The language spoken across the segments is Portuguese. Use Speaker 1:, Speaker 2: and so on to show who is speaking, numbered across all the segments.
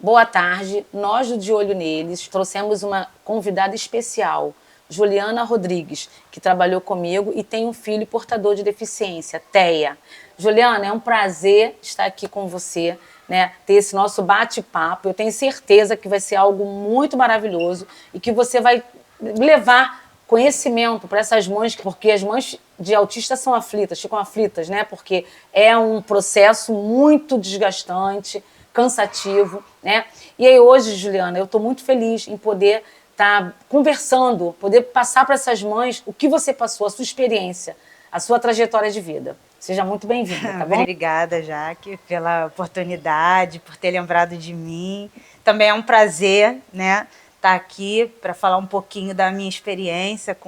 Speaker 1: Boa tarde, nós do De Olho Neles trouxemos uma convidada especial, Juliana Rodrigues, que trabalhou comigo e tem um filho portador de deficiência, Teia. Juliana, é um prazer estar aqui com você, né, ter esse nosso bate-papo. Eu tenho certeza que vai ser algo muito maravilhoso e que você vai levar conhecimento para essas mães, porque as mães de autista são aflitas, ficam aflitas, né? Porque é um processo muito desgastante, cansativo, né? E aí hoje, Juliana, eu estou muito feliz em poder estar conversando, poder passar para essas mães o que você passou, a sua experiência, a sua trajetória de vida. Seja muito bem-vinda, tá bom?
Speaker 2: Obrigada, Jaque, pela oportunidade, por ter lembrado de mim. Também é um prazer, né, estar aqui para falar um pouquinho da minha experiência,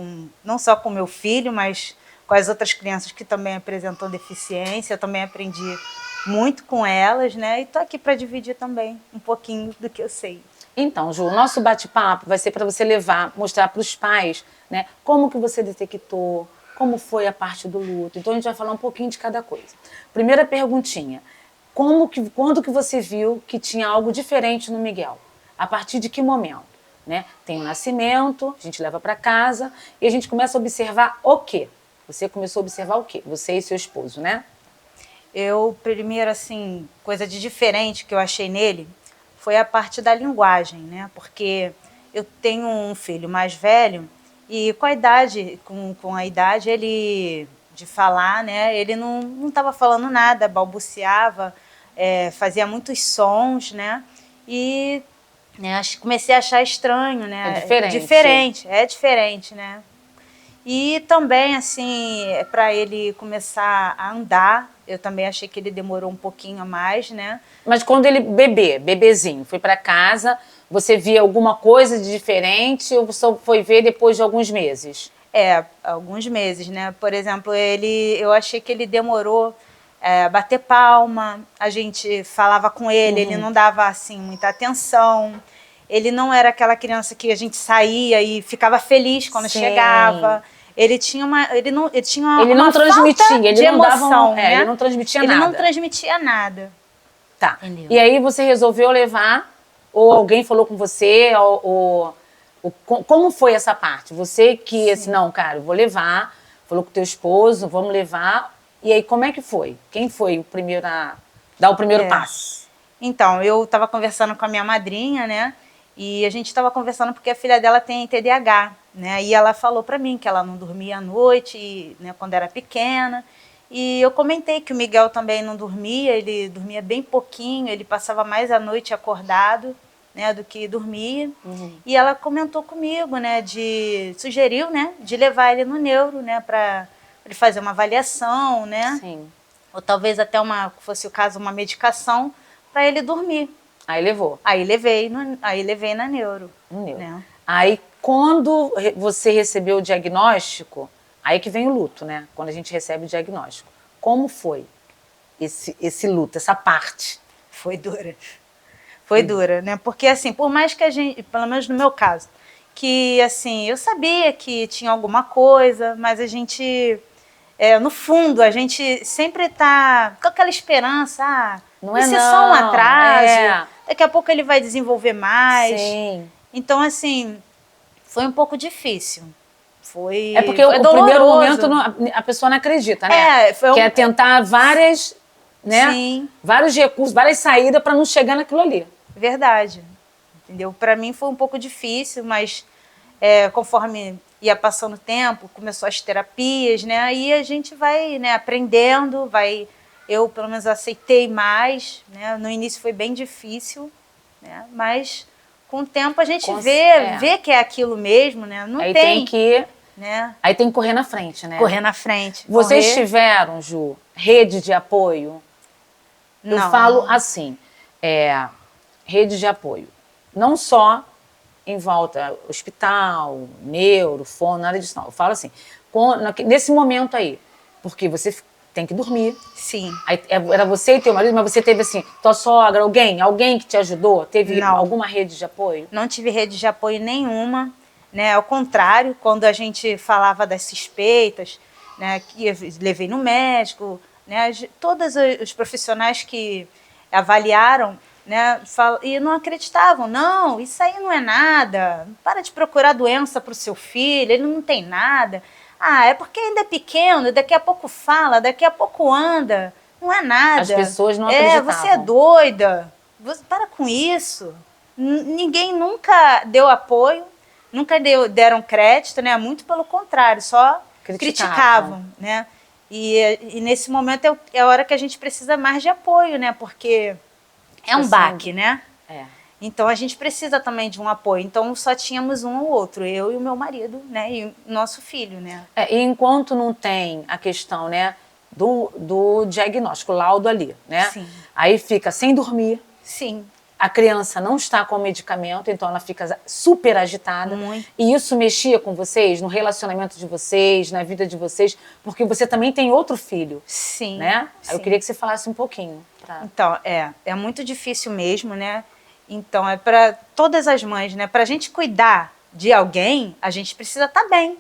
Speaker 2: não só com meu filho, mas com as outras crianças que também apresentam deficiência. Eu também aprendi muito com elas, né, e estou aqui para dividir também um pouquinho do que eu sei.
Speaker 1: Então, Ju, o nosso bate-papo vai ser para você mostrar para os pais, né, como que você detectou, como foi a parte do luto. Então, a gente vai falar um pouquinho de cada coisa. Primeira perguntinha, quando que você viu que tinha algo diferente no Miguel? A partir de que momento? Né? Tem o nascimento, a gente leva para casa e a gente começa a observar o quê? Você começou a observar o quê? Você e seu esposo, né?
Speaker 2: Eu, primeiro, assim, coisa de diferente que eu achei nele foi a parte da linguagem, né? Porque eu tenho um filho mais velho e com a idade ele de falar, né? Ele não estava falando nada, balbuciava, fazia muitos sons, né? E né, comecei a achar estranho, né?
Speaker 1: É diferente.
Speaker 2: É diferente, né? E também, assim, para ele começar a andar, eu também achei que ele demorou um pouquinho a mais, né?
Speaker 1: Mas quando ele, bebezinho, foi para casa, você via alguma coisa de diferente ou só foi ver depois de alguns meses?
Speaker 2: Alguns meses, né? Por exemplo, eu achei que ele demorou a bater palma, a gente falava com ele, ele não dava, assim, muita atenção. Ele não era aquela criança que a gente saía e ficava feliz quando chegava. Ele tinha uma
Speaker 1: transmitia,
Speaker 2: falta de emoção, né?
Speaker 1: Ele não transmitia nada.
Speaker 2: Ele não transmitia nada.
Speaker 1: Tá.
Speaker 2: Entendeu?
Speaker 1: E aí você resolveu levar, ou alguém falou com você, como foi essa parte? Você que, assim, não, cara, eu vou levar, falou com o teu esposo, vamos levar. E aí, como é que foi? Quem foi o primeiro a dar o primeiro passo?
Speaker 2: Então, eu estava conversando com a minha madrinha, né? E a gente estava conversando porque a filha dela tem TDAH, né? E ela falou para mim que ela não dormia à noite, né, quando era pequena. E eu comentei que o Miguel também não dormia, ele dormia bem pouquinho, ele passava mais a noite acordado, né, do que dormia. E ela comentou comigo, né, sugeriu, né, de levar ele no neuro, né, para ele fazer uma avaliação, né?
Speaker 1: Sim.
Speaker 2: Ou talvez até fosse o caso, uma medicação para ele dormir.
Speaker 1: Aí levou.
Speaker 2: Aí levei na neuro. Né?
Speaker 1: Aí quando você recebeu o diagnóstico, aí que vem o luto, né? Quando a gente recebe o diagnóstico. Como foi esse luto, essa parte?
Speaker 2: Foi dura. Foi dura, né? Porque assim, por mais que a gente, pelo menos no meu caso, que assim, eu sabia que tinha alguma coisa, mas a gente, no fundo, a gente sempre tá com aquela esperança,
Speaker 1: não é
Speaker 2: isso é só um atraso, daqui a pouco ele vai desenvolver mais.
Speaker 1: Sim.
Speaker 2: Então, assim, foi um pouco difícil.
Speaker 1: Porque o primeiro momento a pessoa não acredita, né? Quer tentar várias, né?
Speaker 2: Sim.
Speaker 1: Vários recursos, várias saídas para não chegar naquilo ali.
Speaker 2: Verdade. Entendeu? Para mim foi um pouco difícil, mas conforme ia passando o tempo, começou as terapias, né? Aí a gente vai, né, aprendendo, eu pelo menos aceitei mais, né? No início foi bem difícil, né? Mas com o tempo a gente vê que é aquilo mesmo, né? Não
Speaker 1: aí
Speaker 2: tem
Speaker 1: que
Speaker 2: né?
Speaker 1: Aí tem que correr na frente, né?
Speaker 2: Correr na frente.
Speaker 1: Vocês tiveram, Ju, rede de apoio?
Speaker 2: Não.
Speaker 1: Eu falo assim, rede de apoio. Não só em volta, hospital, neuro, fono, nada disso não. Eu falo assim, nesse momento aí, porque você tem que dormir.
Speaker 2: Sim.
Speaker 1: Aí, era você e teu marido, mas você teve assim, tua sogra, alguém que te ajudou? Teve alguma rede de apoio?
Speaker 2: Não tive rede de apoio nenhuma. Né? Ao contrário, quando a gente falava das suspeitas, né, que eu levei no médico, né, todos os profissionais que avaliaram, né? E não acreditavam. Não, isso aí não é nada. Para de procurar doença para o seu filho, ele não tem nada. Ah, é porque ainda é pequeno, daqui a pouco fala, daqui a pouco anda. Não é nada.
Speaker 1: As pessoas não acreditavam.
Speaker 2: Você é doida. Para com isso. Ninguém nunca deu apoio, nunca deram crédito, né? Muito pelo contrário, só criticavam, né? E nesse momento é a hora que a gente precisa mais de apoio, né? Porque é um baque, né? Então a gente precisa também de um apoio. Então só tínhamos um ou outro, eu e o meu marido, né? E o nosso filho, né?
Speaker 1: E enquanto não tem a questão, né, do diagnóstico, laudo ali, né?
Speaker 2: Sim.
Speaker 1: Aí fica sem dormir.
Speaker 2: Sim.
Speaker 1: A criança não está com o medicamento, então ela fica super agitada.
Speaker 2: Muito.
Speaker 1: E isso mexia com vocês, no relacionamento de vocês, na vida de vocês, porque você também tem outro filho.
Speaker 2: Sim.
Speaker 1: Né?
Speaker 2: Sim.
Speaker 1: Eu queria que você falasse um pouquinho.
Speaker 2: Então, é muito difícil mesmo, né? Então, é para todas as mães, né? Para a gente cuidar de alguém, a gente precisa estar bem,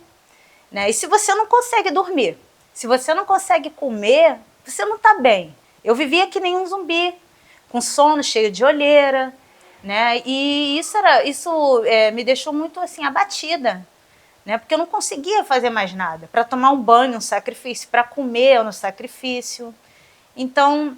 Speaker 2: né? E se você não consegue dormir, se você não consegue comer, você não está bem. Eu vivia que nem um zumbi, com sono, cheio de olheira, né? E isso me deixou muito assim abatida, né? Porque eu não conseguia fazer mais nada. Para tomar um banho, um sacrifício, para comer, um sacrifício. Então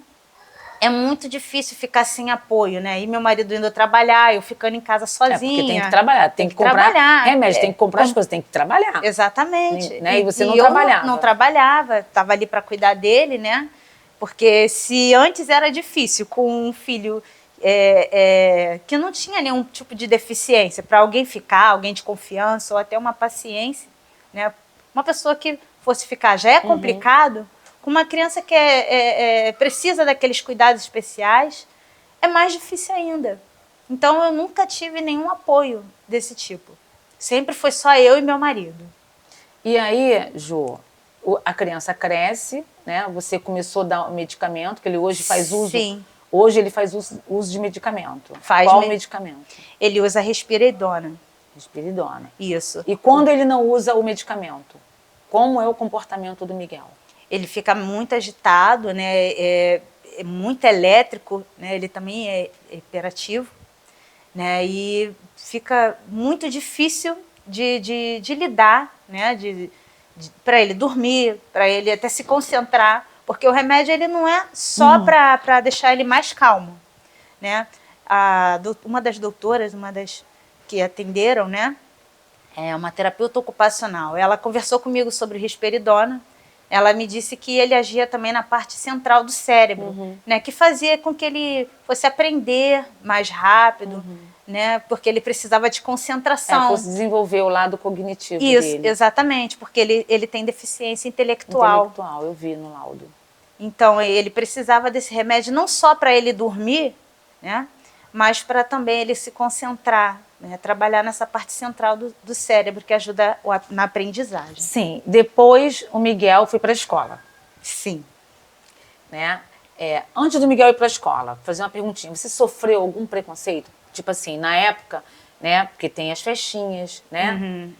Speaker 2: é muito difícil ficar sem apoio, né? E meu marido indo trabalhar, eu ficando em casa sozinha.
Speaker 1: Porque tem que trabalhar, tem que comprar remédio, tem que comprar as coisas, tem que trabalhar.
Speaker 2: Exatamente.
Speaker 1: Né? E você não trabalhava.
Speaker 2: Eu não trabalhava, estava ali para cuidar dele, né? Porque se antes era difícil com um filho que não tinha nenhum tipo de deficiência, para alguém ficar, alguém de confiança ou até uma paciência, né? Uma pessoa que fosse ficar já é complicado. Com uma criança que precisa daqueles cuidados especiais, é mais difícil ainda. Então, eu nunca tive nenhum apoio desse tipo. Sempre foi só eu e meu marido.
Speaker 1: E aí, Jô, a criança cresce, né? Você começou a dar o medicamento, que ele hoje faz uso.
Speaker 2: Sim.
Speaker 1: Hoje ele faz uso de medicamento.
Speaker 2: Faz.
Speaker 1: Qual medicamento?
Speaker 2: Ele usa Risperidona.
Speaker 1: Risperidona.
Speaker 2: Isso.
Speaker 1: E quando ele não usa o medicamento, como é o comportamento do Miguel?
Speaker 2: Ele fica muito agitado, né? É muito elétrico, né? Ele também é hiperativo, né? E fica muito difícil de lidar, né? Para ele dormir, para ele até se concentrar, porque o remédio ele não é só para deixar ele mais calmo, né? Uma das doutoras, uma das que atenderam, né? É uma terapeuta ocupacional. Ela conversou comigo sobre Risperidona. Ela me disse que ele agia também na parte central do cérebro, né? Que fazia com que ele fosse aprender mais rápido, né? Porque ele precisava de concentração.
Speaker 1: Fosse desenvolver o lado cognitivo
Speaker 2: dele.
Speaker 1: Isso,
Speaker 2: exatamente, porque ele tem deficiência intelectual.
Speaker 1: Intelectual, eu vi no laudo.
Speaker 2: Então, ele precisava desse remédio não só para ele dormir, né? Mas para também ele se concentrar, né? Trabalhar nessa parte central do cérebro que ajuda na aprendizagem.
Speaker 1: Sim. Depois o Miguel foi para a escola.
Speaker 2: Sim.
Speaker 1: Né? Antes do Miguel ir para a escola, vou fazer uma perguntinha. Você sofreu algum preconceito? Tipo assim, na época, né? Porque tem as festinhas, né?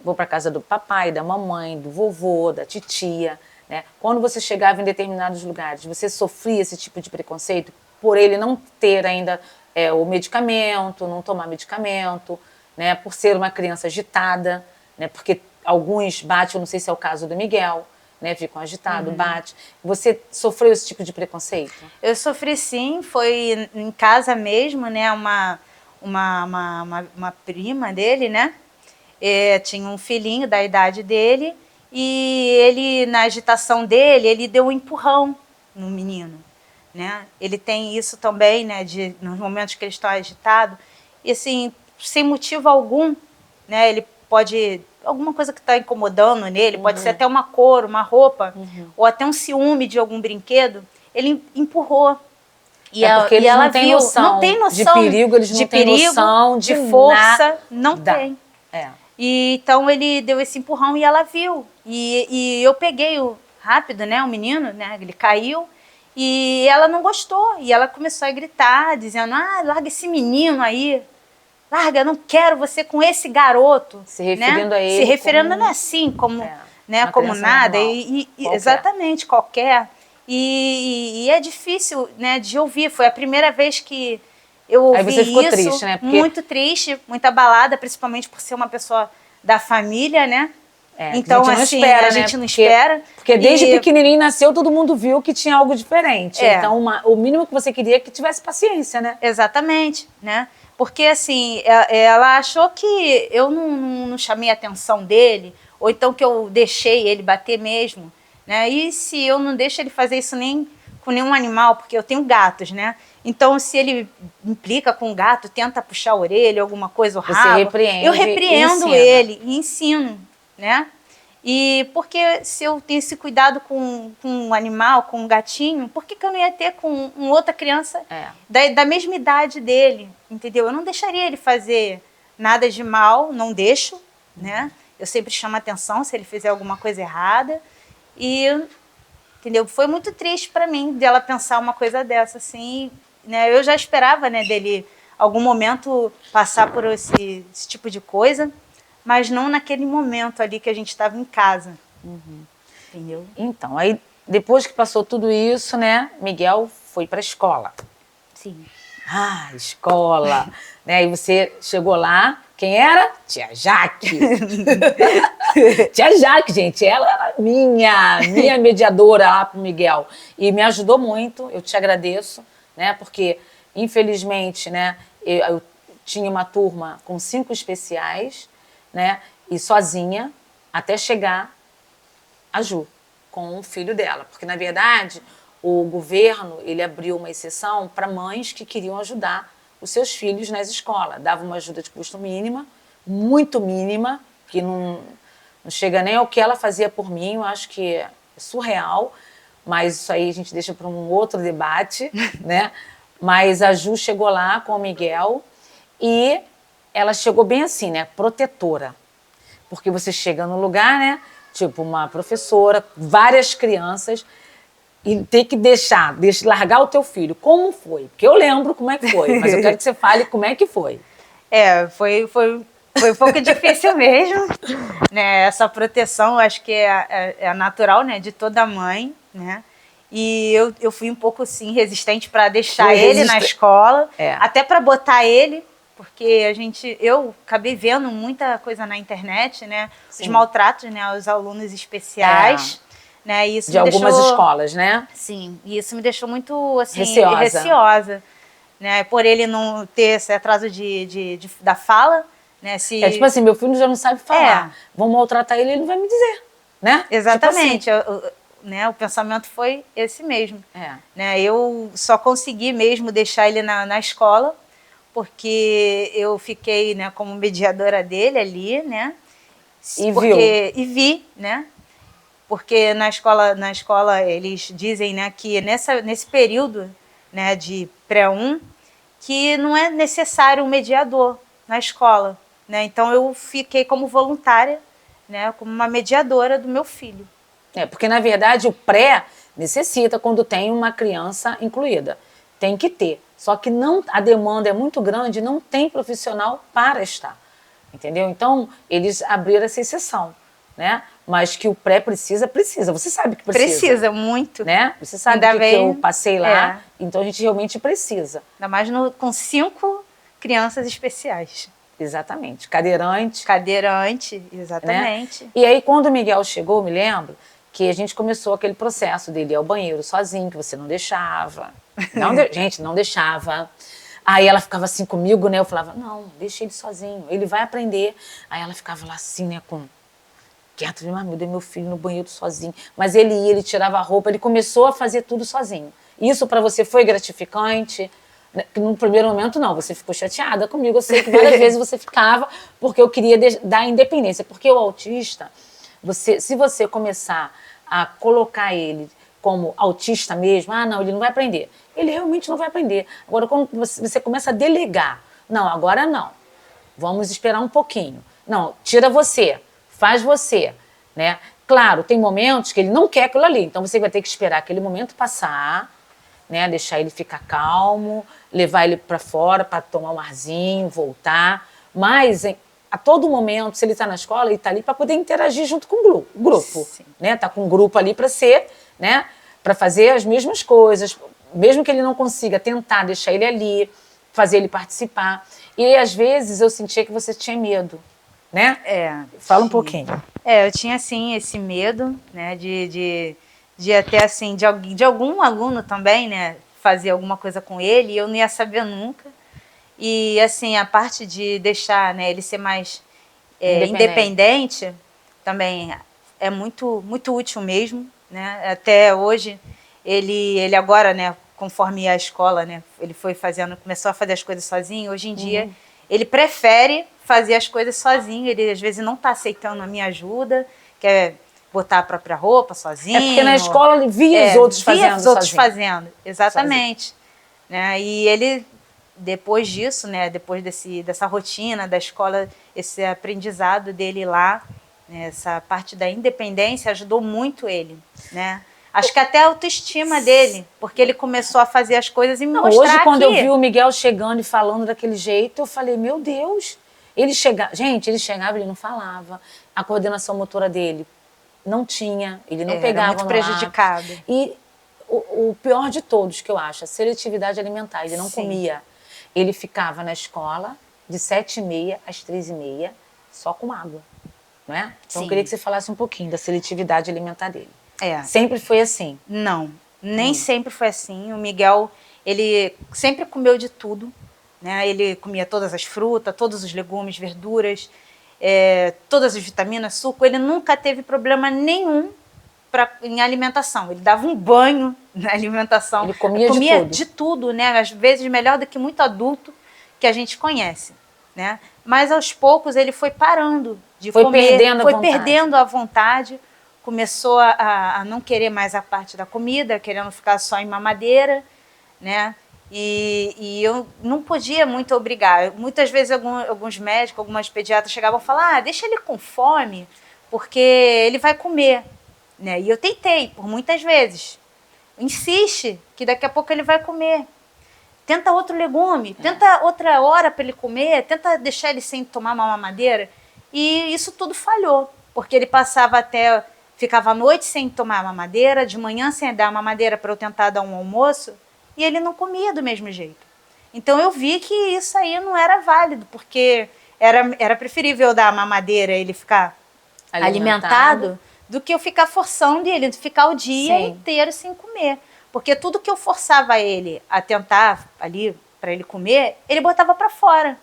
Speaker 1: Vou para casa do papai, da mamãe, do vovô, da titia, né? Quando você chegava em determinados lugares, você sofria esse tipo de preconceito por ele não ter ainda o medicamento, não tomar medicamento, né? Por ser uma criança agitada, né? Porque alguns batem, eu não sei se é o caso do Miguel, né? Ficam agitados, bate. Você sofreu esse tipo de preconceito?
Speaker 2: Eu sofri sim, foi em casa mesmo, né? Uma prima dele, né? Tinha um filhinho da idade dele e ele, na agitação dele, ele deu um empurrão no menino. Né? Ele tem isso também, né, nos momentos que ele está agitado, e assim, sem motivo algum, né, ele pode, alguma coisa que está incomodando nele, pode ser até uma cor, uma roupa, ou até um ciúme de algum brinquedo, ele empurrou.
Speaker 1: Porque eles não têm noção de perigo, eles não têm noção
Speaker 2: de força, não tem. E então ele deu esse empurrão e ela viu, e eu peguei rápido, né, o menino, né, ele caiu. E ela não gostou, e ela começou a gritar, dizendo, larga esse menino aí, larga, não quero você com esse garoto.
Speaker 1: Se referindo a ele.
Speaker 2: Se referindo como, assim, como, né, como nada, exatamente, qualquer. e é difícil, né, de ouvir. Foi a primeira vez que eu ouvi
Speaker 1: Aí você ficou
Speaker 2: isso,
Speaker 1: triste, né? Porque...
Speaker 2: muito triste, muito abalada, principalmente por ser uma pessoa da família, né? Então,
Speaker 1: a gente não
Speaker 2: assim,
Speaker 1: espera,
Speaker 2: a
Speaker 1: né?
Speaker 2: gente não espera.
Speaker 1: Porque desde pequenininho nasceu, todo mundo viu que tinha algo diferente. Então, o mínimo que você queria é que tivesse paciência, né?
Speaker 2: Exatamente, né? Porque, assim, ela achou que eu não chamei a atenção dele, ou então que eu deixei ele bater mesmo, né? E se eu não deixo ele fazer isso nem com nenhum animal, porque eu tenho gatos, né? Então, se ele implica com o gato, tenta puxar a orelha, alguma coisa, o rabo...
Speaker 1: Você repreende,
Speaker 2: eu repreendo ele e ensino, né? E porque se eu tenho esse cuidado com um animal, com um gatinho, por que eu não ia ter com outra criança da mesma idade dele, entendeu? Eu não deixaria ele fazer nada de mal, não deixo, né? Eu sempre chamo atenção se ele fizer alguma coisa errada. E, entendeu? Foi muito triste para mim dela pensar uma coisa dessa, assim, né? Eu já esperava, né, dele algum momento passar por esse tipo de coisa, mas não naquele momento ali que a gente estava em casa. Entendeu?
Speaker 1: Então, aí depois que passou tudo isso, né, Miguel foi para a escola.
Speaker 2: Sim.
Speaker 1: Ah, escola. Né, e você chegou lá, quem era? Tia Jaque. Tia Jaque, gente, ela era minha mediadora lá pro Miguel. E me ajudou muito, eu te agradeço, né, porque infelizmente, né, eu tinha uma turma com 5 especiais, né, e sozinha, até chegar a Ju, com o filho dela. Porque, na verdade, o governo ele abriu uma exceção para mães que queriam ajudar os seus filhos nas escolas. Dava uma ajuda de custo mínima, muito mínima, que não chega nem ao que ela fazia por mim, eu acho que é surreal, mas isso aí a gente deixa para um outro debate, né? Mas a Ju chegou lá com o Miguel e ela chegou bem assim, né? Protetora. Porque você chega no lugar, né? Tipo, uma professora, várias crianças, e ter que largar o teu filho. Como foi? Porque eu lembro como é que foi, mas eu quero que você fale como é que foi.
Speaker 2: Foi um pouco difícil mesmo, né? Essa proteção, acho que é natural, né? De toda mãe, né? E eu fui um pouco, assim, resistente para deixar ele na escola, até para botar ele, porque eu acabei vendo muita coisa na internet, né? Sim. Os maltratos, né, aos alunos especiais, né? E isso
Speaker 1: de algumas escolas, né?
Speaker 2: Sim, e isso me deixou muito, assim,
Speaker 1: receosa,
Speaker 2: né? Por ele não ter esse atraso da fala, né?
Speaker 1: Tipo assim, meu filho já não sabe falar, vão maltratar ele, ele não vai me dizer, né?
Speaker 2: Exatamente.
Speaker 1: Tipo assim.
Speaker 2: Né, o pensamento foi esse mesmo. Né? Eu só consegui mesmo deixar ele na escola, porque eu fiquei, né, como mediadora dele ali, né? E vi, né? Porque na escola eles dizem, né, que nesse período, né, de pré-1, que não é necessário um mediador na escola, né? Então eu fiquei como voluntária, né, como uma mediadora do meu filho.
Speaker 1: Porque na verdade o pré necessita quando tem uma criança incluída. Tem que ter. Só que a demanda é muito grande, não tem profissional para estar. Entendeu? Então, eles abriram essa exceção, né? Mas que o pré precisa. Você sabe que precisa.
Speaker 2: Precisa, muito.
Speaker 1: Né? Você sabe que eu passei lá, então a gente realmente precisa.
Speaker 2: Ainda mais com 5 crianças especiais.
Speaker 1: Exatamente. Cadeirante.
Speaker 2: Cadeirante, exatamente.
Speaker 1: Né? E aí, quando o Miguel chegou, eu me lembro que a gente começou aquele processo dele ir ao banheiro sozinho, que você não deixava. Gente, não deixava. Aí ela ficava assim comigo, né? Eu falava, não, deixa ele sozinho, ele vai aprender. Aí ela ficava lá assim, né, quieto, mas meu Deus, meu filho no banheiro sozinho. Mas ele ia, ele tirava a roupa, ele começou a fazer tudo sozinho. Isso para você foi gratificante? No primeiro momento, não, você ficou chateada comigo. Eu sei que várias vezes você ficava, porque eu queria dar independência. Porque o autista, se você começar a colocar ele como autista mesmo, não, ele não vai aprender. Ele realmente não vai aprender. Agora, quando você começa a delegar, não, agora não, vamos esperar um pouquinho. Não, tira você, faz você, né? Claro, tem momentos que ele não quer aquilo ali, então você vai ter que esperar aquele momento passar, né? Deixar ele ficar calmo, levar ele para fora para tomar um arzinho, voltar. Mas a todo momento, se ele está na escola, ele está ali para poder interagir junto com o grupo, né? Tá com um grupo ali para ser, né? para fazer as mesmas coisas, mesmo que ele não consiga, tentar deixar ele ali, fazer ele participar. E às vezes eu sentia que você tinha medo, né? Fala um pouquinho.
Speaker 2: Eu tinha sim esse medo, né, de até assim, de algum aluno também, né, fazer alguma coisa com ele, e eu não ia saber nunca. E assim, a parte de deixar, né, ele ser mais independente também é muito, muito útil mesmo, né? Até hoje, ele agora, né, conforme a escola, né, ele foi fazendo, começou a fazer as coisas sozinho. Hoje em dia, ele prefere fazer as coisas sozinho. Ele às vezes não está aceitando a minha ajuda, quer botar a própria roupa sozinho.
Speaker 1: É porque na escola ele via os outros fazendo
Speaker 2: os outros
Speaker 1: sozinho.
Speaker 2: fazendo, exatamente. Né? E ele, depois disso, né, depois dessa rotina da escola, esse aprendizado dele lá, né, essa parte da independência ajudou muito ele, né? Acho que até a autoestima dele, porque ele começou a fazer as coisas e me mostrar
Speaker 1: hoje, quando
Speaker 2: eu
Speaker 1: vi o Miguel chegando e falando daquele jeito, eu falei, meu Deus. Ele chegava, gente, ele chegava, ele não falava. A coordenação motora dele não tinha, ele não pegava
Speaker 2: muito prejudicado.
Speaker 1: E o pior de todos, que eu acho, a seletividade alimentar. Ele não comia. Ele ficava na escola de 7h30 às 3h30, só com água. Não é? Então eu queria que você falasse um pouquinho da seletividade alimentar dele. Sempre foi assim?
Speaker 2: Não, nem sempre foi assim. O Miguel, ele sempre comeu de tudo, né? Ele comia todas as frutas, todos os legumes, verduras, todas as vitaminas, suco. Ele nunca teve problema nenhum em alimentação. Ele dava um banho na alimentação.
Speaker 1: Ele comia
Speaker 2: de tudo, né? Às vezes melhor do que muito adulto que a gente conhece, né? Mas aos poucos ele foi parando de comer, foi perdendo a vontade, começou a não querer mais a parte da comida, querendo ficar só em mamadeira, né? E eu não podia muito obrigar. Muitas vezes alguns médicos, algumas pediatras chegavam a falar, deixa ele com fome, porque ele vai comer, né? E eu tentei por muitas vezes. Insiste que daqui a pouco ele vai comer. Tenta outro legume, tenta outra hora para ele comer, tenta deixar ele sem tomar uma mamadeira. E isso tudo falhou, porque ele ficava à noite sem tomar mamadeira, de manhã sem dar mamadeira para eu tentar dar um almoço, e ele não comia do mesmo jeito. Então eu vi que isso aí não era válido, porque era preferível eu dar a mamadeira e ele ficar alimentado do que eu ficar forçando ele, ficar o dia inteiro sem comer. Porque tudo que eu forçava ele a tentar ali para ele comer, ele botava para fora.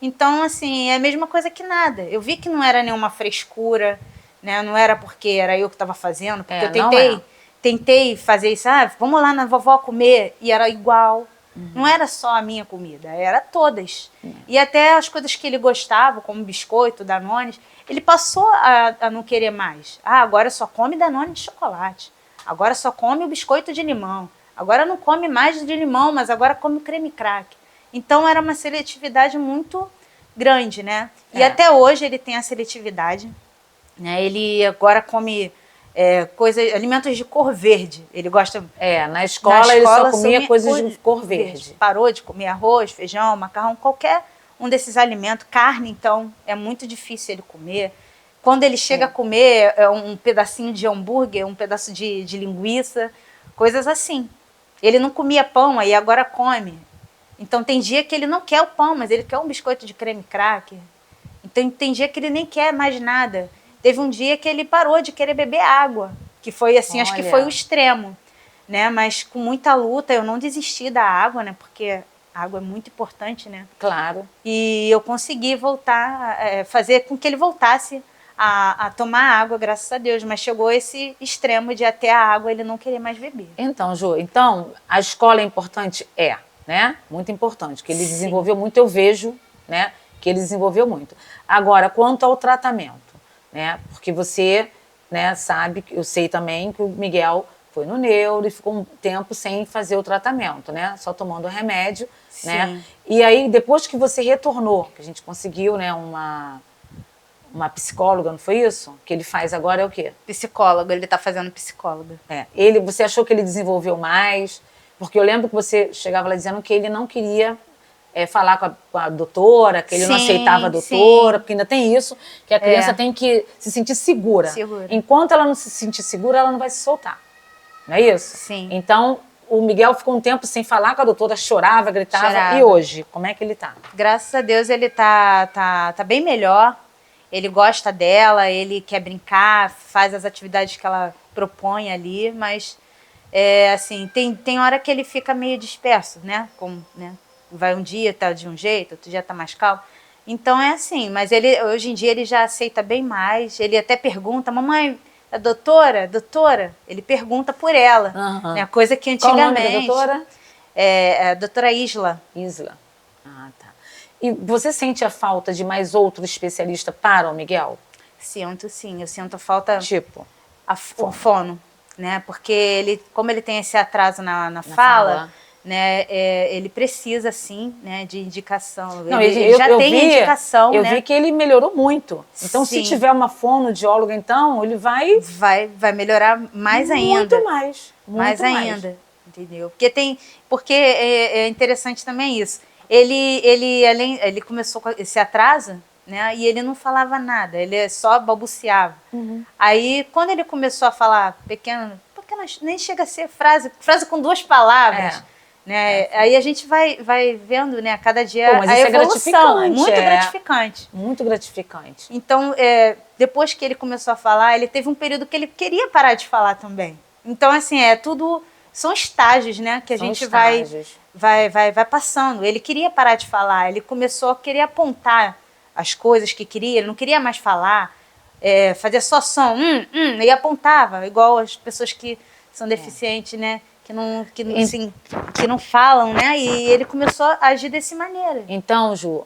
Speaker 2: Então, assim, é a mesma coisa que nada. Eu vi que não era nenhuma frescura, né? Não era porque era eu que estava fazendo, porque eu tentei fazer isso, vamos lá na vovó comer, e era igual. Não era só a minha comida, era todas. E até as coisas que ele gostava, como biscoito, Danones, ele passou a não querer mais. Agora só come Danone de chocolate. Agora só come o biscoito de limão. Agora não come mais de limão, mas agora come o creme crack. Então era uma seletividade muito grande, né? E até hoje ele tem a seletividade, né? Ele agora come alimentos de cor verde. Ele gosta...
Speaker 1: na escola ele só comia coisas de cor verde.
Speaker 2: Parou de comer arroz, feijão, macarrão, qualquer um desses alimentos. Carne, então, é muito difícil ele comer. Quando ele chega a comer um pedacinho de hambúrguer, um pedaço de linguiça, coisas assim. Ele não comia pão, aí agora come. Então tem dia que ele não quer o pão, mas ele quer um biscoito de creme cracker. Então tem dia que ele nem quer mais nada. Teve um dia que ele parou de querer beber água, que foi assim, acho que foi o extremo, né? Mas com muita luta eu não desisti da água, né? Porque a água é muito importante, né?
Speaker 1: Claro.
Speaker 2: E eu consegui voltar, fazer com que ele voltasse a tomar água, graças a Deus, mas chegou esse extremo de até a água ele não querer mais beber.
Speaker 1: Então, Ju, a escola é importante? Né? Muito importante, que ele desenvolveu muito, eu vejo, né, que ele desenvolveu muito. Agora, quanto ao tratamento, né, porque você, né, sabe, eu sei também que o Miguel foi no neuro e ficou um tempo sem fazer o tratamento, né, só tomando remédio, né, e aí depois que você retornou, que a gente conseguiu, né, uma psicóloga, não foi isso? Que ele faz agora é o quê?
Speaker 2: Psicóloga, ele tá fazendo psicóloga.
Speaker 1: Você achou que ele desenvolveu mais? Porque eu lembro que você chegava lá dizendo que ele não queria falar com a doutora, que ele não aceitava a doutora, porque ainda tem isso, que a criança tem que se sentir segura. Enquanto ela não se sentir segura, ela não vai se soltar. não é isso?
Speaker 2: Sim.
Speaker 1: Então, o Miguel ficou um tempo sem falar com a doutora, chorava, gritava.
Speaker 2: Chorava.
Speaker 1: E hoje, como é que ele tá?
Speaker 2: Graças a Deus ele tá bem melhor. Ele gosta dela, ele quer brincar, faz as atividades que ela propõe ali, mas assim, tem hora que ele fica meio disperso, né? Né? Vai um dia, tá de um jeito, outro dia tá mais calmo. Então é assim, mas ele hoje em dia ele já aceita bem mais. Ele até pergunta, mamãe, a doutora, ele pergunta por ela, né? Coisa que antigamente.
Speaker 1: Qual o nome da doutora?
Speaker 2: É a doutora Isla.
Speaker 1: Isla. Ah, tá. E você sente a falta de mais outro especialista para o Miguel?
Speaker 2: Sinto, sim. Eu sinto a falta...
Speaker 1: Tipo?
Speaker 2: O fono, né? Porque ele, como ele tem esse atraso na fala, né? Ele precisa, sim, né? De indicação.
Speaker 1: Não,
Speaker 2: ele já tem indicação,
Speaker 1: eu
Speaker 2: né?
Speaker 1: vi que ele melhorou muito. Então,
Speaker 2: sim.
Speaker 1: se tiver uma fonoaudióloga, então, ele vai...
Speaker 2: Vai melhorar mais ainda.
Speaker 1: Muito mais.
Speaker 2: Mais ainda, entendeu? Porque é interessante também isso. Ele começou com esse atraso, né? E ele não falava nada, ele só balbuciava. Aí, quando ele começou a falar pequeno, nem chega a ser frase com 2 palavras, né? Aí a gente vai vendo, né? Cada dia
Speaker 1: mas
Speaker 2: a
Speaker 1: isso
Speaker 2: evolução.
Speaker 1: É
Speaker 2: muito gratificante.
Speaker 1: Muito gratificante.
Speaker 2: Então, depois que ele começou a falar, ele teve um período que ele queria parar de falar também. Então, assim, são estágios, né? Que a gente vai passando. Ele queria parar de falar, ele começou a querer apontar as coisas que queria, ele não queria mais falar, fazia só som, e apontava, igual as pessoas que são deficientes, né? Que não falam, né? E ele começou a agir dessa maneira.
Speaker 1: Então, Ju,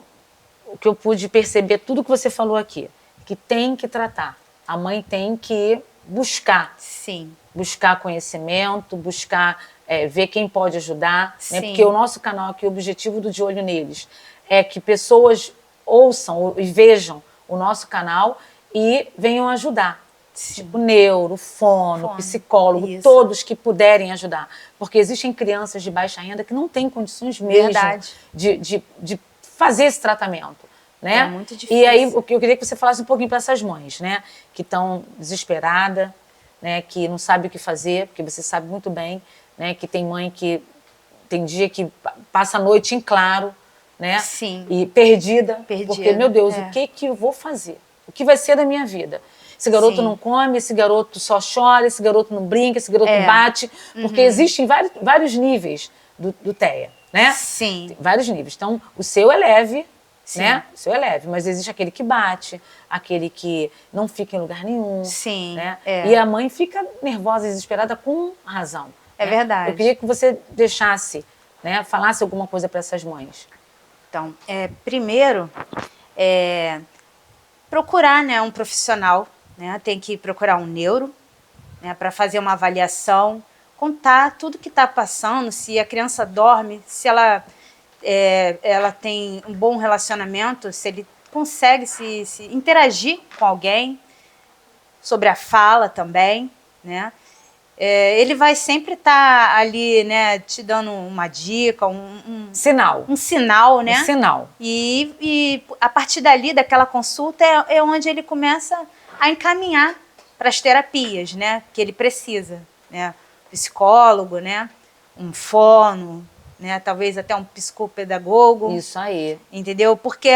Speaker 1: o que eu pude perceber, tudo que você falou aqui, que tem que tratar. A mãe tem que buscar.
Speaker 2: Sim.
Speaker 1: Buscar conhecimento, buscar ver quem pode ajudar. Né? Porque o nosso canal aqui, o objetivo do De Olho Neles, é que pessoas ouçam e vejam o nosso canal e venham ajudar. Sim. Tipo neuro, fono, psicólogo, isso. Todos que puderem ajudar. Porque existem crianças de baixa renda que não têm condições mesmo de fazer esse tratamento. Né?
Speaker 2: É muito difícil.
Speaker 1: E aí, eu queria que você falasse um pouquinho para essas mães, né? Que estão desesperadas, né? Que não sabem o que fazer, porque você sabe muito bem, né? Que tem mãe que tem dia que passa a noite em claro, né?
Speaker 2: Sim.
Speaker 1: E perdida. Porque, meu Deus, o que eu vou fazer? O que vai ser da minha vida? Esse garoto não come, esse garoto só chora, esse garoto não brinca, esse garoto bate. Porque existem vários níveis do TEA, né?
Speaker 2: Sim.
Speaker 1: Tem vários níveis. Então, o seu é leve, né? O seu é leve, mas existe aquele que bate, aquele que não fica em lugar nenhum.
Speaker 2: Sim.
Speaker 1: Né? E a mãe fica nervosa e desesperada com razão.
Speaker 2: É verdade.
Speaker 1: Eu queria que você deixasse, né? Falasse alguma coisa para essas mães.
Speaker 2: Então, primeiro, procurar, né, um profissional, né? Tem que procurar um neuro, né, para fazer uma avaliação, contar tudo que está passando, se a criança dorme, se ela tem um bom relacionamento, se ele consegue se interagir com alguém, sobre a fala também, né? Ele vai sempre estar ali, né, te dando uma dica, um
Speaker 1: sinal.
Speaker 2: Um sinal, né?
Speaker 1: Um sinal.
Speaker 2: E a partir dali, daquela consulta, é onde ele começa a encaminhar para as terapias, né? Que ele precisa, né? Psicólogo, né? Um fono, né? Talvez até um psicopedagogo.
Speaker 1: Isso aí.
Speaker 2: Entendeu? Porque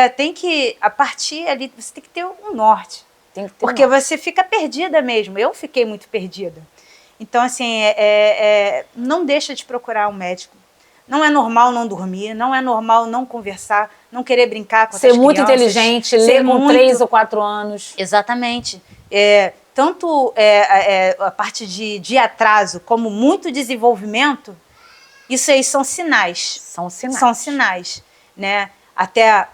Speaker 2: a partir ali, você tem que ter um norte.
Speaker 1: Tem que ter
Speaker 2: porque você fica perdida mesmo. Eu fiquei muito perdida. Então, assim, não deixa de procurar um médico. Não é normal não dormir, não é normal não conversar, não querer brincar com as crianças.
Speaker 1: Ser muito inteligente, ler com 3 ou 4 anos.
Speaker 2: Exatamente. Tanto a parte de atraso como muito desenvolvimento, isso aí são sinais.
Speaker 1: São sinais.
Speaker 2: São sinais, né? Até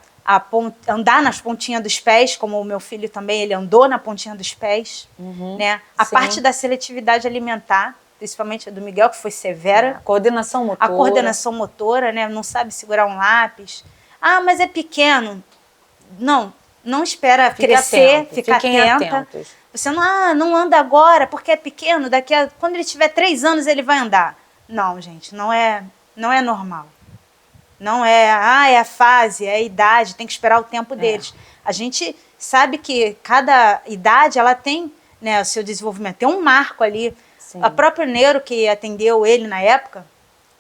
Speaker 2: andar nas pontinhas dos pés, como o meu filho também, ele andou na pontinha dos pés, né? A parte da seletividade alimentar, principalmente a do Miguel, que foi severa.
Speaker 1: A coordenação motora.
Speaker 2: A coordenação motora, né? Não sabe segurar um lápis. Ah, mas é pequeno. Não espera crescer, fica atenta. Você não anda agora porque é pequeno, quando ele tiver 3 anos ele vai andar. Não, gente, não é normal. Não é a fase, é a idade, tem que esperar o tempo deles. A gente sabe que cada idade ela tem, né, o seu desenvolvimento. Tem um marco ali.
Speaker 1: Sim.
Speaker 2: A própria neuro que atendeu ele na época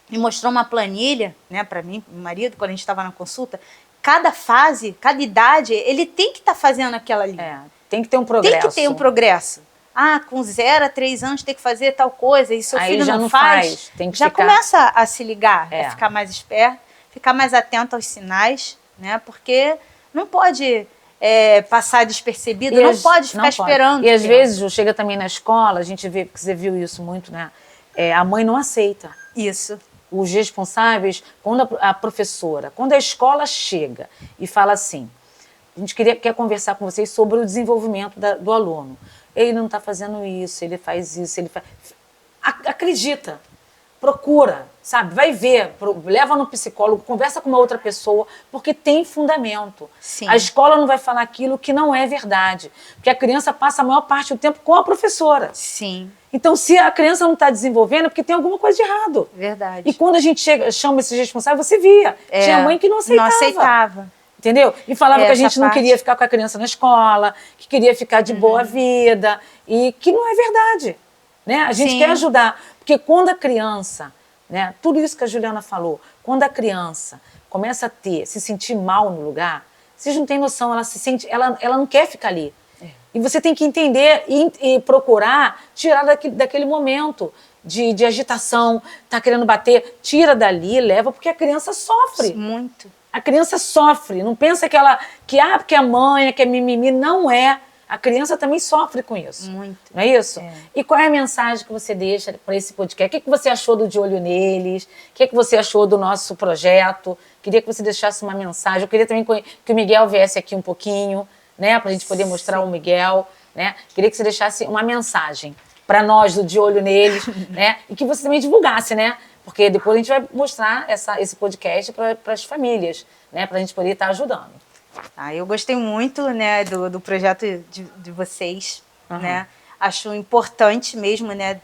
Speaker 2: me mostrou uma planilha, né, para mim, meu marido, quando a gente estava na consulta. Cada fase, cada idade, ele tem que estar fazendo aquela ali.
Speaker 1: Tem que ter um progresso.
Speaker 2: Tem que ter um progresso. Ah, com 0 a 3 anos tem que fazer tal coisa, e seu
Speaker 1: Aí
Speaker 2: filho
Speaker 1: já
Speaker 2: não faz,
Speaker 1: tem que
Speaker 2: já
Speaker 1: ficar...
Speaker 2: começa a se ligar, a ficar mais esperto, ficar mais atento aos sinais, né? Porque não pode passar despercebido, não pode ficar esperando.
Speaker 1: E às vezes, Ju, chega também na escola, a gente vê, porque você viu isso muito, né? A mãe não aceita.
Speaker 2: Isso.
Speaker 1: Os responsáveis, quando a professora, quando a escola chega e fala assim, a gente quer conversar com vocês sobre o desenvolvimento do aluno. Ele não está fazendo isso, ele faz isso, ele faz... Acredita, procura, sabe? Vai ver, leva no psicólogo, conversa com uma outra pessoa, porque tem fundamento.
Speaker 2: Sim.
Speaker 1: A escola não vai falar aquilo que não é verdade, porque a criança passa a maior parte do tempo com a professora.
Speaker 2: Sim.
Speaker 1: Então, se a criança não está desenvolvendo, é porque tem alguma coisa de errado.
Speaker 2: Verdade.
Speaker 1: E quando a gente chama esses responsáveis, você via. Tinha mãe que não aceitava.
Speaker 2: Não aceitava.
Speaker 1: Entendeu? E falava que a gente não queria ficar com a criança na escola, que queria ficar de boa vida, e que não é verdade. Né? A gente quer ajudar. Porque quando a criança, né, tudo isso que a Juliana falou, quando a criança começa a se sentir mal no lugar, vocês não têm noção, ela não quer ficar ali. E você tem que entender e procurar tirar daquele momento de agitação, tá querendo bater, tira dali, leva, porque a criança sofre.
Speaker 2: Muito.
Speaker 1: A criança sofre, não pensa porque a mãe, que é mimimi, não é. A criança também sofre com isso.
Speaker 2: Muito.
Speaker 1: Não é isso? E qual é a mensagem que você deixa para esse podcast? O que você achou do De Olho Neles? O que você achou do nosso projeto? Queria que você deixasse uma mensagem. Eu queria também que o Miguel viesse aqui um pouquinho, né, para a gente poder mostrar o Miguel. Né? Queria que você deixasse uma mensagem para nós do De Olho Neles, né? E que você também divulgasse, né? Porque depois a gente vai mostrar esse podcast para as famílias, né? Para a gente poder estar ajudando.
Speaker 2: Eu gostei muito, né, do projeto de vocês, né? Acho importante mesmo, né,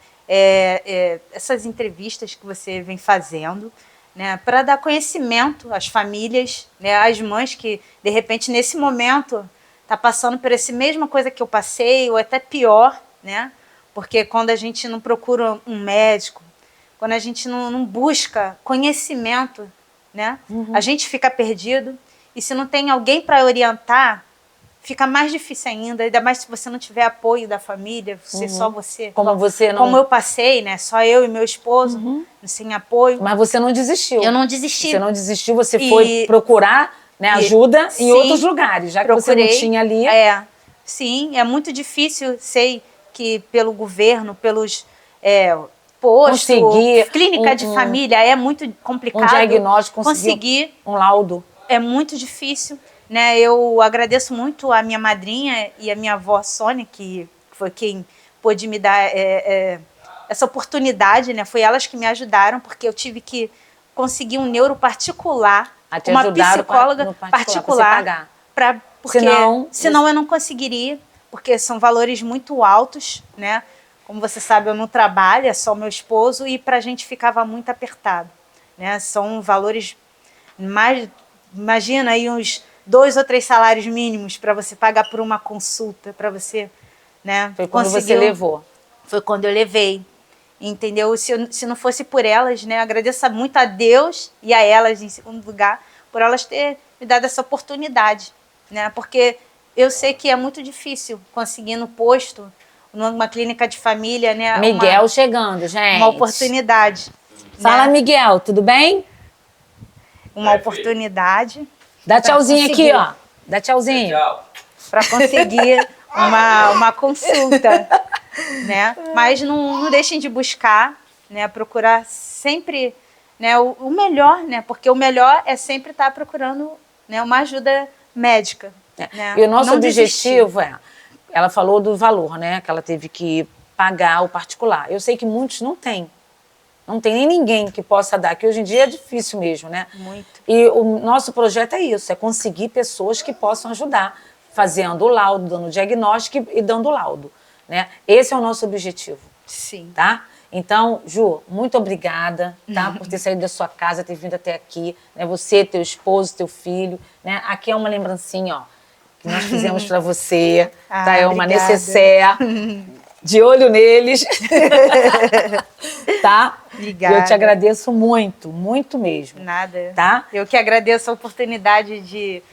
Speaker 2: essas entrevistas que você vem fazendo, né, para dar conhecimento às famílias, né, às mães que, de repente, nesse momento, tá passando por essa mesma coisa que eu passei, ou até pior, né? Porque quando a gente não procura um médico, quando a gente não busca conhecimento, né? A gente fica perdido. E se não tem alguém para orientar, fica mais difícil ainda mais se você não tiver apoio da família, só você. Como eu passei, né? Só eu e meu esposo, sem apoio.
Speaker 1: Mas você não desistiu.
Speaker 2: Eu não desisti.
Speaker 1: Você não desistiu, você foi procurar, né, ajuda em outros lugares, já que você não tinha ali.
Speaker 2: Sim, é muito difícil, sei que pelo governo, pelos postos, clínica de família, é muito complicado.
Speaker 1: Um diagnóstico, conseguir um laudo.
Speaker 2: É muito difícil, né? Eu agradeço muito a minha madrinha e a minha avó Sônia, que foi quem pôde me dar essa oportunidade, né? Foi elas que me ajudaram, porque eu tive que conseguir um neuro particular, uma psicóloga particular, porque senão eu não conseguiria, porque são valores muito altos, né? Como você sabe, eu não trabalho, é só meu esposo, e para a gente ficava muito apertado, né? São valores mais... Imagina aí uns 2 ou 3 salários mínimos para você pagar por uma consulta, para você, né?
Speaker 1: Foi quando você levou.
Speaker 2: Foi quando eu levei, entendeu? Se não fosse por elas, né? Agradeço muito a Deus e a elas, em segundo lugar, por elas terem me dado essa oportunidade, né? Porque eu sei que é muito difícil conseguir no posto, numa clínica de família, né?
Speaker 1: Miguel chegando, gente.
Speaker 2: Uma oportunidade.
Speaker 1: Fala, né? Miguel, tudo bem?
Speaker 2: Uma oportunidade.
Speaker 1: Dá tchauzinho aqui, ó. Dá tchauzinho.
Speaker 2: Para conseguir uma consulta, né? Mas não deixem de buscar, né? Procurar sempre, né, o melhor, né? Porque o melhor é sempre estar procurando, né, uma ajuda médica. Né?
Speaker 1: E o nosso objetivo ela falou do valor, né? Que ela teve que pagar o particular. Eu sei que muitos não têm. Não tem nem ninguém que possa dar, que hoje em dia é difícil mesmo, né?
Speaker 2: Muito.
Speaker 1: E o nosso projeto é isso, é conseguir pessoas que possam ajudar, fazendo o laudo, dando o diagnóstico e dando o laudo, né? Esse é o nosso objetivo.
Speaker 2: Sim.
Speaker 1: Tá? Então, Ju, muito obrigada, tá? Por ter saído da sua casa, ter vindo até aqui, né? Você, teu esposo, teu filho, né? Aqui é uma lembrancinha, ó, que nós fizemos para você, tá? É uma necessaire. de olho neles. Tá?
Speaker 2: Obrigada.
Speaker 1: Eu te agradeço muito, muito mesmo.
Speaker 2: Nada.
Speaker 1: Tá?
Speaker 2: Eu que agradeço a oportunidade de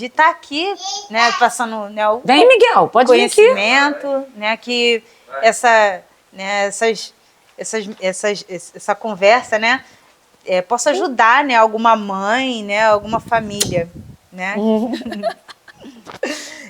Speaker 2: estar aqui, né, passando, né, o
Speaker 1: Vem, Miguel, pode vir aqui.
Speaker 2: conhecimento, né, que essa conversa, né, possa ajudar, né, alguma mãe, né, alguma família, né?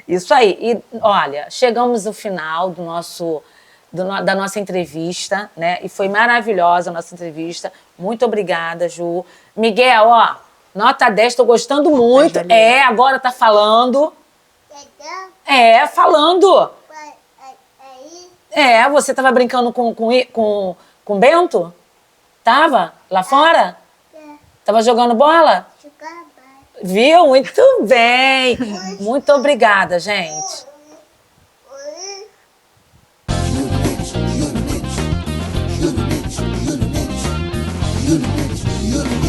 Speaker 1: Isso aí. E olha, chegamos ao final da nossa entrevista, né? E foi maravilhosa a nossa entrevista. Muito obrigada, Ju. Miguel, ó, nota 10, tô gostando muito. Agora tá falando. Falando. Você tava brincando com o Bento? Tava? Lá fora? Tava jogando bola? Viu? Muito bem. Muito obrigada, gente.
Speaker 3: Unit.